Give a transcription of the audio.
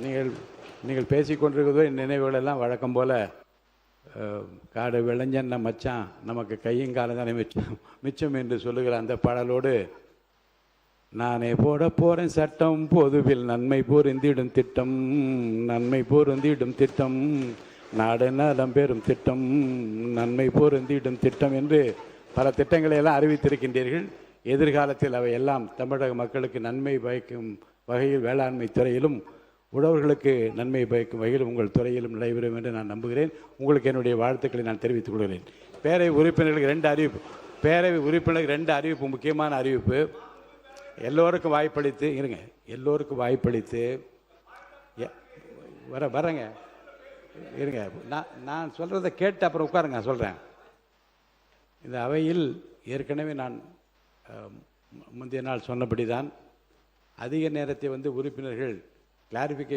நீங்கள் நீங்கள் பேசிக்கொண்டிருக்கிறதோ என் நினைவுகளெல்லாம் வழக்கம் போல் காடு விளைஞ்சன்ன மச்சான் நமக்கு கையங்காலம் தானே மிச்சம் என்று சொல்லுகிற அந்த பாடலோடு நானே போட போகிறேன் சட்டம் பொதுவில் நன்மை பொருந்திடும் திட்டம், நன்மை பொருந்திடும் திட்டம், நாடு நலம் பெறும் திட்டம், நன்மை பொருந்திடும் திட்டம் என்று பல திட்டங்களை எல்லாம் அறிவித்திருக்கின்றீர்கள். எதிர்காலத்தில் அவை எல்லாம் தமிழக மக்களுக்கு நன்மை பயக்கும் வகையில் வேளாண்மை துறையிலும் உழவர்களுக்கு நன்மை பயக்கும் வகையில் உங்கள் துறையிலும் நடைபெறும் என்று நான் நம்புகிறேன். உங்களுக்கு என்னுடைய வாழ்த்துக்களை நான் தெரிவித்துக் கொள்கிறேன். பேரவை உறுப்பினர்களுக்கு 2 அறிவிப்பு, பேரவை உறுப்பினர்களுக்கு 2 அறிவிப்பு, முக்கியமான அறிவிப்பு. எல்லோருக்கும் வாய்ப்பளித்து இருங்க, எல்லோருக்கும் வாய்ப்பளித்து வரேங்க இருங்க, நான் சொல்கிறத கேட்டு அப்புறம் உட்காருங்க, சொல்கிறேன். இந்த அவையில் ஏற்கனவே நான் முந்தைய நாள் சொன்னபடி தான் அதிக நேரத்தை உறுப்பினர்கள் கிளாரிஃபிகேஷன்